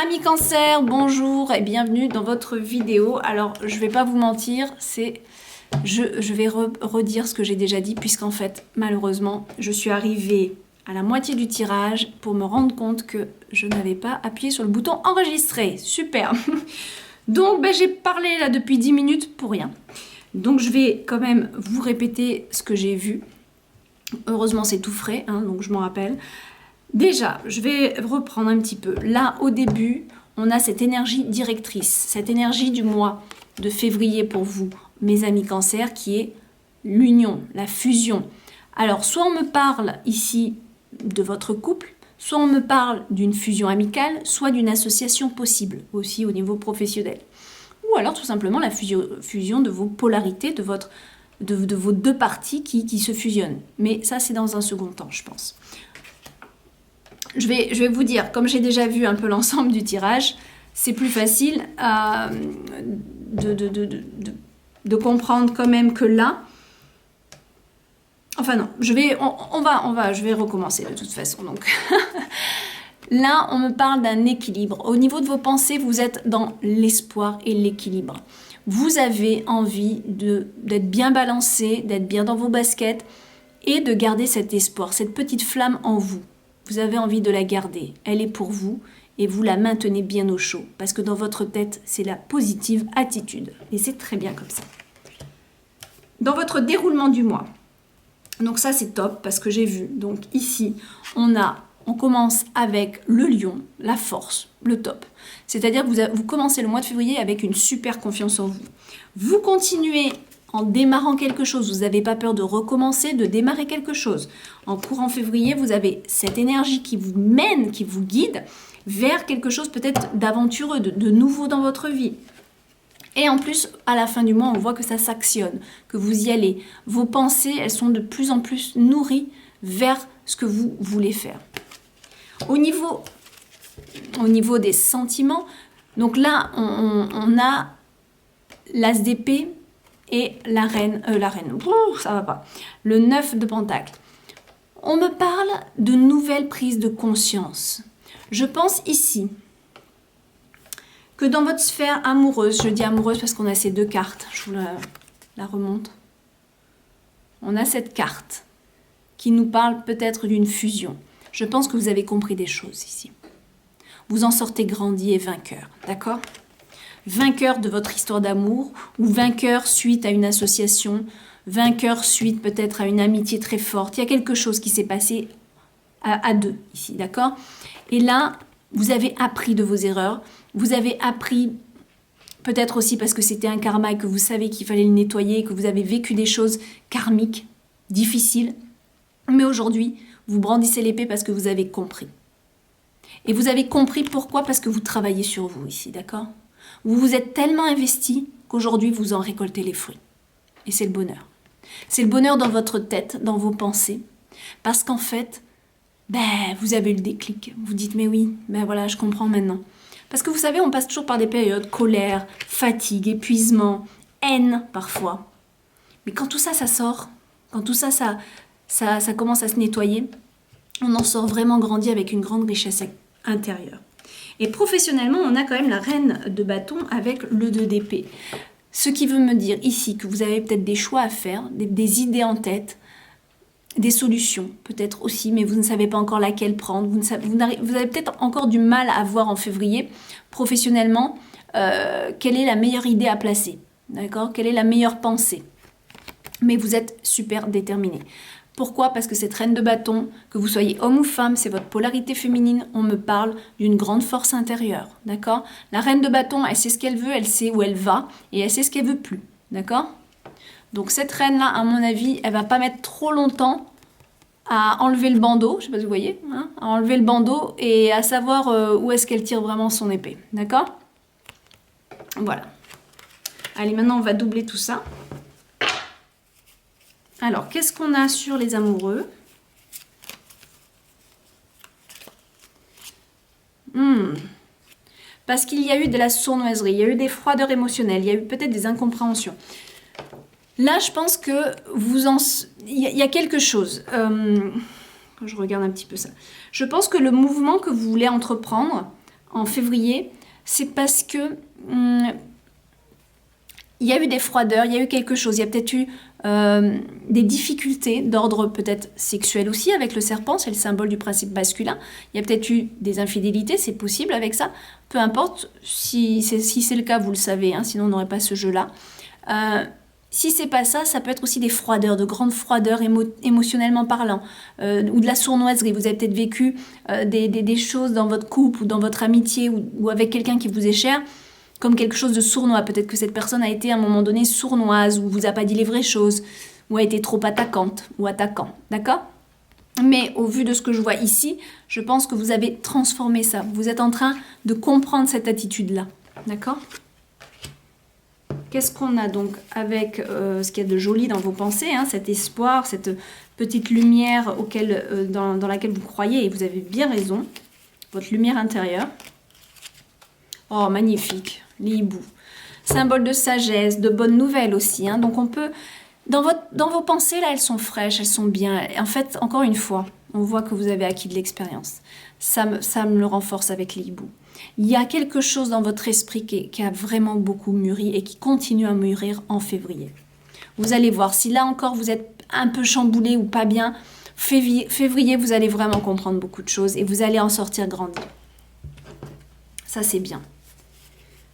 Amis Cancer, bonjour et bienvenue dans votre vidéo. Alors, je vais pas vous mentir, je vais redire ce que j'ai déjà dit, puisqu'en fait, malheureusement, je suis arrivée à la moitié du tirage pour me rendre compte que je n'avais pas appuyé sur le bouton enregistrer. Super. Donc, j'ai parlé là depuis 10 minutes pour rien. Donc, je vais quand même vous répéter ce que j'ai vu. Heureusement, c'est tout frais, hein, donc je m'en rappelle. Déjà, je vais reprendre un petit peu. Là, au début, on a cette énergie directrice, cette énergie du mois de février pour vous, mes amis Cancer, qui est l'union, la fusion. Alors, soit on me parle ici de votre couple, soit on me parle d'une fusion amicale, soit d'une association possible, aussi au niveau professionnel. Ou alors, tout simplement, la fusion de vos polarités, de vos deux parties qui se fusionnent. Mais ça, c'est dans un second temps, je pense. Je vais vous dire, comme j'ai déjà vu un peu l'ensemble du tirage, c'est plus facile de comprendre quand même que là... Enfin non, je vais recommencer de toute façon. Donc. Là, on me parle d'un équilibre. Au niveau de vos pensées, vous êtes dans l'espoir et l'équilibre. Vous avez envie d'être bien balancé, d'être bien dans vos baskets et de garder cet espoir, cette petite flamme en vous. Vous avez envie de la garder, elle est pour vous et vous la maintenez bien au chaud parce que dans votre tête, c'est la positive attitude et c'est très bien comme ça. Dans votre déroulement du mois, donc ça c'est top parce que j'ai vu, donc ici on commence avec le lion, la force, le top. C'est-à-dire que vous commencez le mois de février avec une super confiance en vous. Vous continuez en démarrant quelque chose, vous n'avez pas peur de recommencer, de démarrer quelque chose. En courant février, vous avez cette énergie qui vous mène, qui vous guide vers quelque chose peut-être d'aventureux, de nouveau dans votre vie. Et en plus, à la fin du mois, on voit que ça s'actionne, que vous y allez. Vos pensées, elles sont de plus en plus nourries vers ce que vous voulez faire. Au niveau des sentiments, donc là, on a l'as d'épée, et la reine, ça va pas. Le 9 de pentacle. On me parle de nouvelles prises de conscience. Je pense ici que dans votre sphère amoureuse, je dis amoureuse parce qu'on a ces deux cartes, je vous la remonte. On a cette carte qui nous parle peut-être d'une fusion. Je pense que vous avez compris des choses ici. Vous en sortez grandi et vainqueur, d'accord ? Vainqueur de votre histoire d'amour ou vainqueur suite à une association, vainqueur suite peut-être à une amitié très forte. Il y a quelque chose qui s'est passé à deux ici, d'accord? Et là, vous avez appris de vos erreurs, vous avez appris peut-être aussi parce que c'était un karma et que vous savez qu'il fallait le nettoyer, que vous avez vécu des choses karmiques, difficiles. Mais aujourd'hui, vous brandissez l'épée parce que vous avez compris. Et vous avez compris pourquoi? Parce que vous travaillez sur vous ici, d'accord? Vous vous êtes tellement investi qu'aujourd'hui, vous en récoltez les fruits. Et c'est le bonheur. C'est le bonheur dans votre tête, dans vos pensées. Parce qu'en fait, vous avez eu le déclic. Vous dites, mais oui, voilà, je comprends maintenant. Parce que vous savez, on passe toujours par des périodes, colère, fatigue, épuisement, haine parfois. Mais quand tout ça, ça sort, quand tout ça, ça commence à se nettoyer, on en sort vraiment grandi avec une grande richesse intérieure. Et professionnellement, on a quand même la reine de bâton avec le 2 d'épée. Ce qui veut me dire ici que vous avez peut-être des choix à faire, des idées en tête, des solutions peut-être aussi, mais vous ne savez pas encore laquelle prendre. Vous avez peut-être encore du mal à voir en février, professionnellement, quelle est la meilleure idée à placer, d'accord ? Quelle est la meilleure pensée ? Mais vous êtes super déterminé. Pourquoi? Parce que cette reine de bâton, que vous soyez homme ou femme, c'est votre polarité féminine, on me parle d'une grande force intérieure, d'accord? La reine de bâton, elle sait ce qu'elle veut, elle sait où elle va, et elle sait ce qu'elle veut plus, d'accord? Donc cette reine-là, à mon avis, elle va pas mettre trop longtemps à enlever le bandeau, je sais pas si vous voyez, hein, à enlever le bandeau et à savoir où est-ce qu'elle tire vraiment son épée, d'accord? Voilà. Allez, maintenant on va doubler tout ça. Alors, qu'est-ce qu'on a sur les amoureux? Parce qu'il y a eu de la sournoiserie, il y a eu des froideurs émotionnelles, il y a eu peut-être des incompréhensions. Là, je pense que il y a quelque chose. Quand je regarde un petit peu ça. Je pense que le mouvement que vous voulez entreprendre, en février, c'est parce que il y a eu des froideurs, il y a eu quelque chose, il y a peut-être eu des difficultés d'ordre peut-être sexuel aussi avec le serpent, c'est le symbole du principe masculin. Il y a peut-être eu des infidélités, c'est possible avec ça. Peu importe, si c'est le cas, vous le savez, hein, sinon on n'aurait pas ce jeu-là. Si c'est pas ça, ça peut être aussi des froideurs, de grandes froideurs émotionnellement parlant, ou de la sournoiserie. Vous avez peut-être vécu des choses dans votre couple ou dans votre amitié ou avec quelqu'un qui vous est cher, comme quelque chose de sournois. Peut-être que cette personne a été à un moment donné sournoise, ou vous a pas dit les vraies choses, ou a été trop attaquante ou attaquant, d'accord? Mais au vu de ce que je vois ici, je pense que vous avez transformé ça. Vous êtes en train de comprendre cette attitude-là, d'accord? Qu'est-ce qu'on a donc avec ce qu'il y a de joli dans vos pensées, hein, cet espoir, cette petite lumière dans laquelle vous croyez, et vous avez bien raison, votre lumière intérieure. Oh, magnifique, les hiboux. Symbole de sagesse, de bonnes nouvelles aussi. Hein. Donc on peut, dans vos pensées, là, elles sont fraîches, elles sont bien. En fait, encore une fois, on voit que vous avez acquis de l'expérience. Ça me le renforce avec les hiboux. Il y a quelque chose dans votre esprit qui a vraiment beaucoup mûri et qui continue à mûrir en février. Vous allez voir, si là encore vous êtes un peu chamboulé ou pas bien, février, vous allez vraiment comprendre beaucoup de choses et vous allez en sortir grandi. Ça, c'est bien.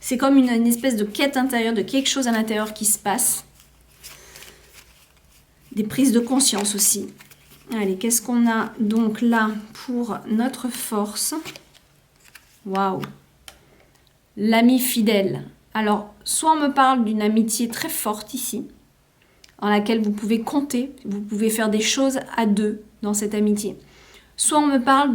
C'est comme une espèce de quête intérieure, de quelque chose à l'intérieur qui se passe. Des prises de conscience aussi. Allez, qu'est-ce qu'on a donc là pour notre force? Waouh! L'ami fidèle. Alors, soit on me parle d'une amitié très forte ici, en laquelle vous pouvez compter, vous pouvez faire des choses à deux dans cette amitié. Soit on me parle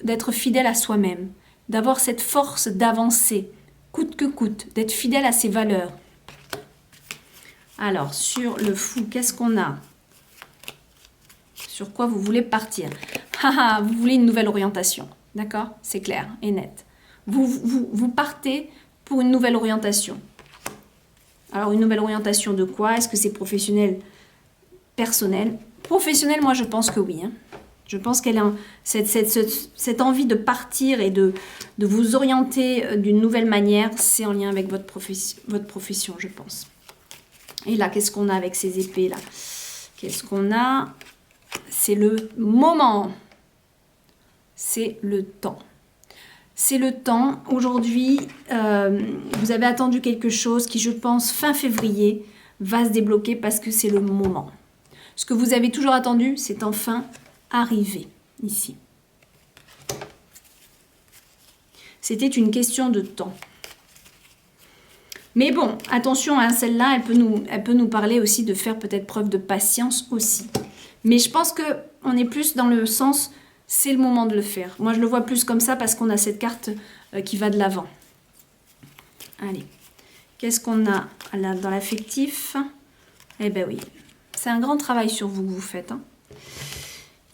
d'être fidèle à soi-même, d'avoir cette force d'avancer, coûte que coûte, d'être fidèle à ses valeurs. Alors, sur le fou, qu'est-ce qu'on a? Sur quoi vous voulez partir? Vous voulez une nouvelle orientation, d'accord? C'est clair et net. Vous partez pour une nouvelle orientation. Alors, une nouvelle orientation de quoi? Est-ce que c'est professionnel, personnel? Professionnel, moi, je pense que oui. Hein. Je pense qu'elle a cette envie de partir et de vous orienter d'une nouvelle manière, c'est en lien avec votre profession, je pense. Et là, qu'est-ce qu'on a avec ces épées là? Qu'est-ce qu'on a? C'est le moment. C'est le temps. C'est le temps. Aujourd'hui, vous avez attendu quelque chose qui, je pense, fin février, va se débloquer parce que c'est le moment. Ce que vous avez toujours attendu, c'est enfin arrivé ici. C'était une question de temps. Mais bon, attention, hein, celle-là, elle peut nous parler aussi de faire peut-être preuve de patience aussi. Mais je pense qu'on est plus dans le sens, c'est le moment de le faire. Moi, je le vois plus comme ça parce qu'on a cette carte qui va de l'avant. Allez, qu'est-ce qu'on a là, dans l'affectif? Eh bien oui, c'est un grand travail sur vous que vous faites. Hein.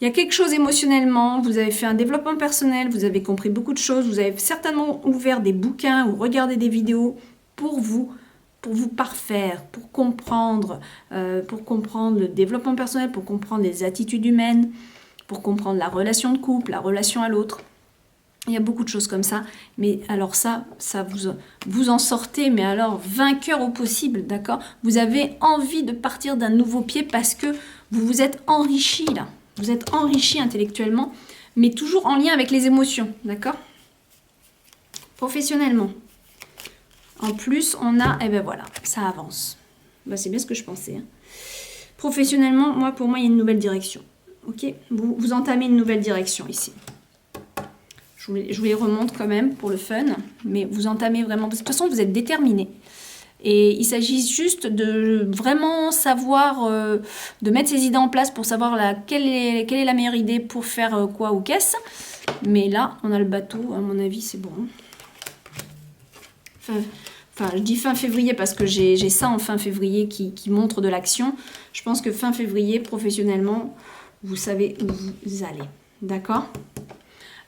Il y a quelque chose émotionnellement, vous avez fait un développement personnel, vous avez compris beaucoup de choses, vous avez certainement ouvert des bouquins ou regardé des vidéos pour vous parfaire, pour comprendre le développement personnel, pour comprendre les attitudes humaines, pour comprendre la relation de couple, la relation à l'autre. Il y a beaucoup de choses comme ça, mais alors ça vous en sortez, mais alors vainqueur au possible, d'accord? Vous avez envie de partir d'un nouveau pied parce que vous vous êtes enrichi là. Vous êtes enrichi intellectuellement, mais toujours en lien avec les émotions, d'accord? Professionnellement. En plus, on a, eh ben voilà, ça avance. Ben, c'est bien ce que je pensais. Hein. Professionnellement, pour moi, il y a une nouvelle direction. Ok? Vous entamez une nouvelle direction ici. Je vous les remonte quand même pour le fun, mais vous entamez vraiment. De toute façon, vous êtes déterminé. Et il s'agit juste de vraiment savoir, de mettre ses idées en place pour savoir quelle est la meilleure idée pour faire quoi ou qu'est-ce. Mais là, on a le bateau, à mon avis, c'est bon. Enfin, je dis fin février parce que j'ai ça en fin février qui montre de l'action. Je pense que fin février, professionnellement, vous savez où vous allez. D'accord ?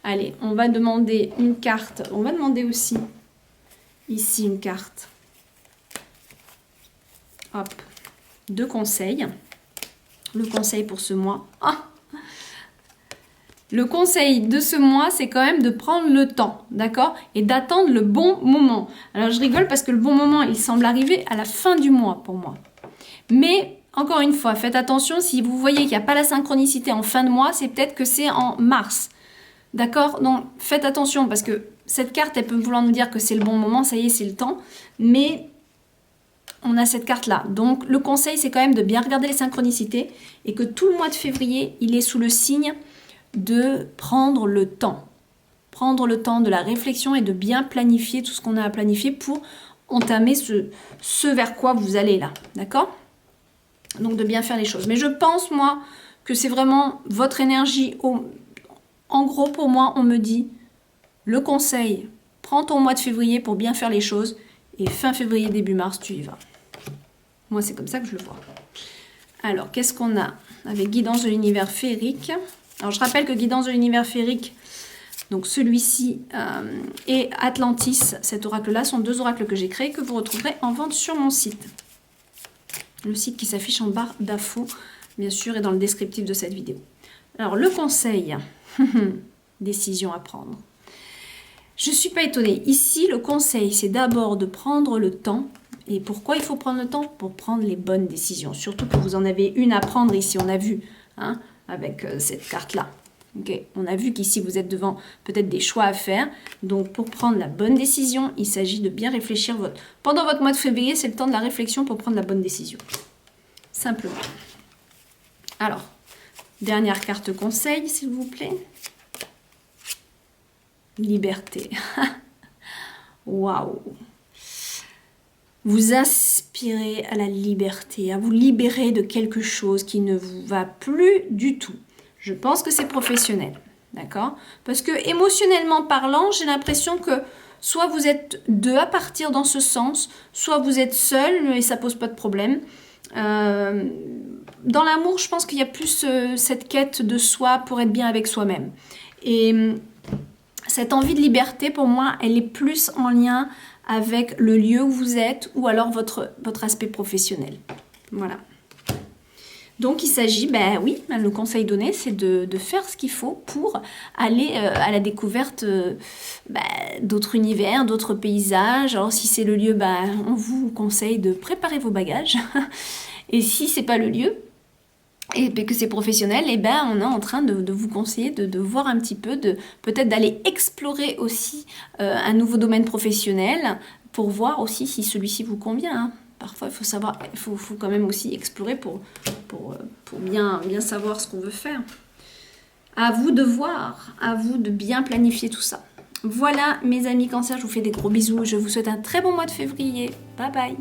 Allez, on va demander une carte. On va demander aussi ici une carte. Hop, 2 conseils. Le conseil pour ce mois. Ah, Le conseil de ce mois, c'est quand même de prendre le temps, d'accord? Et d'attendre le bon moment. Alors, je rigole parce que le bon moment, il semble arriver à la fin du mois pour moi. Mais, encore une fois, faites attention, si vous voyez qu'il n'y a pas la synchronicité en fin de mois, c'est peut-être que c'est en mars. D'accord? Donc, faites attention parce que cette carte, elle peut vouloir nous dire que c'est le bon moment, ça y est, c'est le temps. Mais on a cette carte-là. Donc, le conseil, c'est quand même de bien regarder les synchronicités et que tout le mois de février, il est sous le signe de prendre le temps. Prendre le temps de la réflexion et de bien planifier tout ce qu'on a à planifier pour entamer ce vers quoi vous allez là. D'accord? Donc, de bien faire les choses. Mais je pense, moi, que c'est vraiment votre énergie. En gros, pour moi, on me dit, le conseil, prends ton mois de février pour bien faire les choses et fin février, début mars, tu y vas. Moi, c'est comme ça que je le vois. Alors, qu'est-ce qu'on a avec Guidance de l'univers féerique? Alors, je rappelle que Guidance de l'univers féerique, donc celui-ci et Atlantis, cet oracle-là, sont deux oracles que j'ai créés que vous retrouverez en vente sur mon site. Le site qui s'affiche en barre d'infos, bien sûr, et dans le descriptif de cette vidéo. Alors, le conseil, décision à prendre. Je ne suis pas étonnée. Ici, le conseil, c'est d'abord de prendre le temps. Et pourquoi il faut prendre le temps? Pour prendre les bonnes décisions. Surtout que vous en avez une à prendre ici, on a vu, hein, avec cette carte-là. Okay. On a vu qu'ici, vous êtes devant peut-être des choix à faire. Donc, pour prendre la bonne décision, il s'agit de bien réfléchir. Pendant votre mois de février, c'est le temps de la réflexion pour prendre la bonne décision. Simplement. Alors, dernière carte conseil, s'il vous plaît. Liberté. Waouh! Vous aspirez à la liberté, à vous libérer de quelque chose qui ne vous va plus du tout. Je pense que c'est professionnel, d'accord? Parce que émotionnellement parlant, j'ai l'impression que soit vous êtes deux à partir dans ce sens, soit vous êtes seul et ça pose pas de problème. Dans l'amour, je pense qu'il y a plus cette quête de soi pour être bien avec soi-même. Et cette envie de liberté, pour moi, elle est plus en lien avec le lieu où vous êtes ou alors votre aspect professionnel. Voilà. Donc, il s'agit, ben oui, le conseil donné, c'est de faire ce qu'il faut pour aller à la découverte d'autres univers, d'autres paysages. Alors, si c'est le lieu, on vous conseille de préparer vos bagages. Et si c'est pas le lieu, et que c'est professionnel, et on est en train de vous conseiller de voir un petit peu, peut-être d'aller explorer aussi un nouveau domaine professionnel pour voir aussi si celui-ci vous convient. Hein. Parfois, il faut quand même aussi explorer pour bien savoir ce qu'on veut faire. À vous de voir, à vous de bien planifier tout ça. Voilà, mes amis Cancer, je vous fais des gros bisous. Je vous souhaite un très bon mois de février. Bye bye.